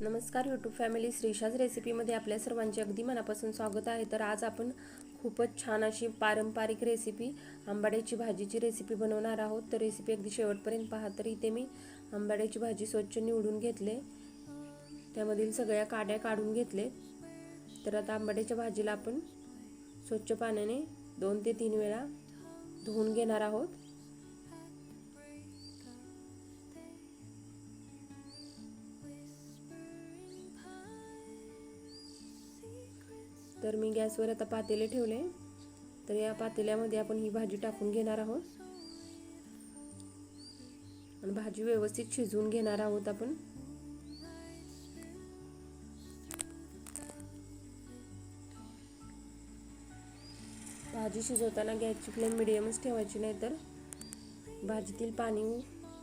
नमस्कार YouTube family, श्रीशाज रेसिपीमध्ये आपल्या सर्वांचे अगदी मनापासून स्वागत आहे। तर आज आपण खूपच छान अशी पारंपरिक रेसिपी आंबाड्याची भाजीची रेसिपी बनवणार आहोत। तर रेसिपी अगदी शेवटपर्यंत पहा। तर इथे मी आंबाड्याची भाजी स्वच्छ निवडून घेतले, त्यामधील सगळ्या काड्या काढून घेतले। तर आता आंबाड्याच्या भाजीला आपण स्वच्छ पाण्याने 2 ते 3 वेळा धुवून घेणार आहोत। तर मी गॅसवर आता पातेले ठेवले। तर या पातेल्यामध्ये आपण ही भाजी टाकून घेणार आहोत आणि भाजी व्यवस्थित शिजवून घेणार आहोत आपण। भाजी शिजवताना गॅसची फ्लेम मिडियमच ठेवायची, नाही तर भाजीतील पाणी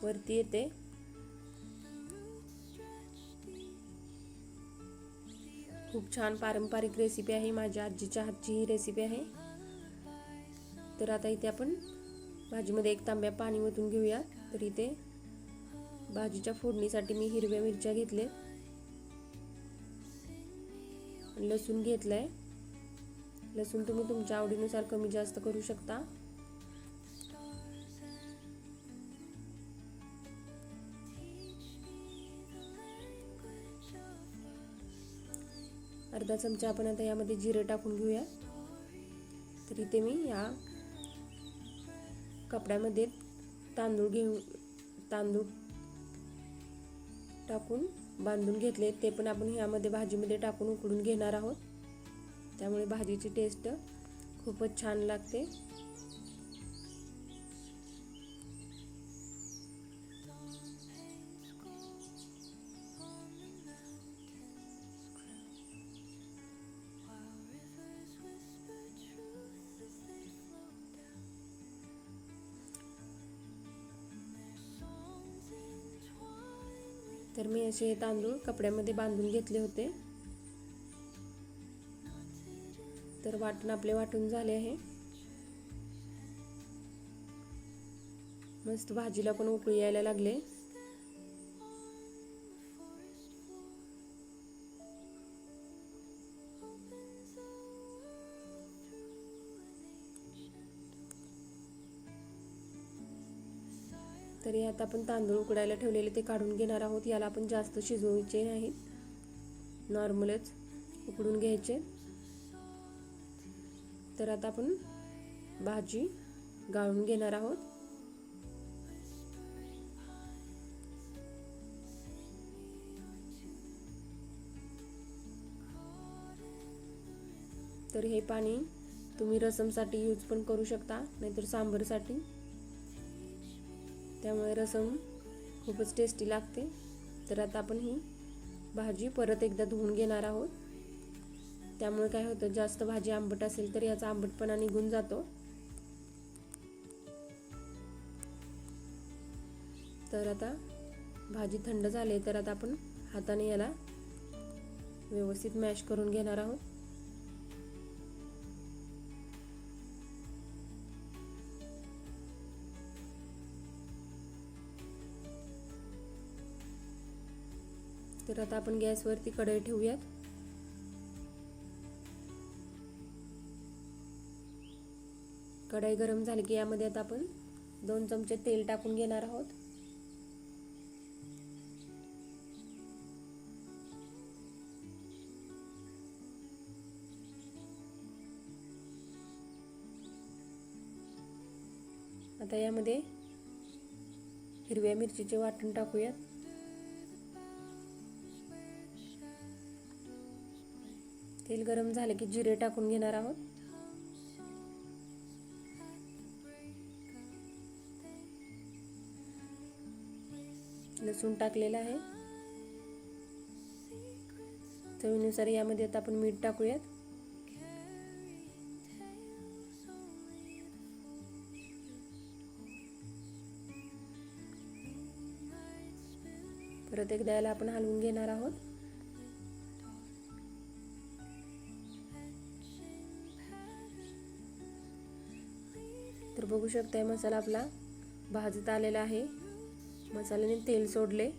वरती येते। खूप छान पारंपरिक रेसिपी आहे, माझ्या आजीच्या हातची ही रेसिपी आहे। तर आता इथे आपण भाजीमध्ये 1 तांब्या पाणी ओतून घेऊया। तर इथे भाजीच्या फोडणीसाठी मी हिरव्या मिरच्या घेतले, लसूण घेतलाय। लसूण तुम्ही तुमच्या आवडीनुसार कमी जास्त करू शकता। अर्धा चमचा आपण आता यामध्ये जिरे टाकून घेऊया। तर इथे मी या कपड्यामध्ये तांदूळ टाकून बांधून घेतले, ते पण आपण यामध्ये भाजीमध्ये टाकून उकडून घेणार आहोत। त्यामुळे भाजीची टेस्ट खूपच छान लागते। तर मी असे तांदूळ कपड्यामध्ये बांधून घेतले होते। तर वाटण आपले वाटून झाले आहे। मस्त भाजीला पण उकळी यायला लागले। तर यात आपण तांदूळ उकडायला ठेवलेले ते काढून घेणार आहोत। याला आपण जास्त शिजवायचे नाहीत, नॉर्मलच उकडून घ्यायचे। तर आता आपण भाजी गाळून घेणार आहोत। तर हे पाणी तुम्ही रसमसाठी यूज पण करू शकता, नाहीतर सांबरसाठी। त्यामुळे रसम खूपच टेस्टी लागते। तर आता आपण ही भाजी परत एकदा धुवून घेणार आहोत। त्यामुळे काय होतं, जास्त भाजी आंबट असेल तर याचा आंबटपणा निघून जातो। तर आता भाजी थंड झाली, तर आता आपण हाताने याला व्यवस्थित मॅश करून घेणार आहोत। तर आता आपण गॅसवरती कढई ठेवूयात। कढई गरम झाली की यामध्ये आता आपण 2 चमचे तेल टाकून घेणार आहोत। आता यामध्ये हिरव्या मिरचीचे वाटण टाकूयात। तेल गरम झाले की जिरे टाकून घेणार आहोत। लसूण टाकलेला आहे। चवीनुसार यामध्ये आता आपण मीठ टाकूयात। परत एकदा याला आपण हलवून घेणार आहोत। तर बघू शकताय मसाला आपला भाजत आलेला आहे। मसाल्याने तेल सोडले।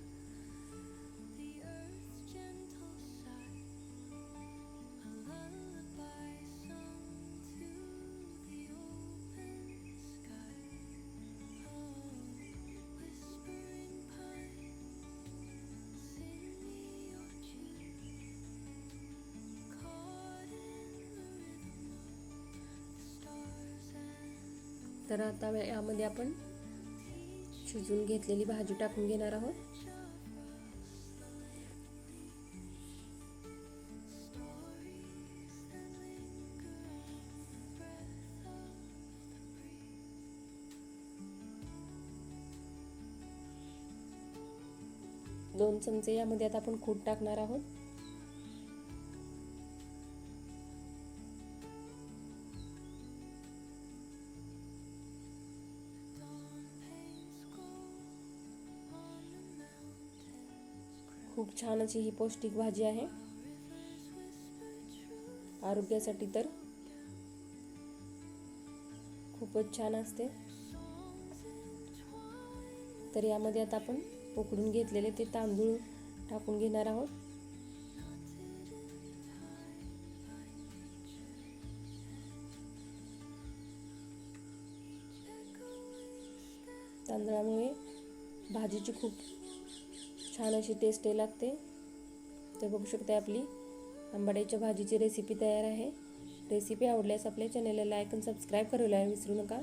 तर आता यामध्ये आपण शिजवून घेतलेली भाजी टाकून घेणार आहोत. दोन चमचे यामध्ये आता आपण कूट टाकणार आहोत. खूप छान अशी ही पौष्टिक भाजी आहे. आरोग्यासाठी तर खूपच छान असते. तर यामध्ये आता आपण उकडून घेतलेले ते तांदूळ टाकून घेणार आहोत. तांदळामुळे भाजीची खूप छान अशी टेस्ट लागते. तर बघू शकता आपली आंबाड्याच्या भाजीची रेसिपी तयार आहे. रेसिपी आवडल्यास आपल्या चॅनलला लाईक आणि सबस्क्राईब करायला विसरू नका.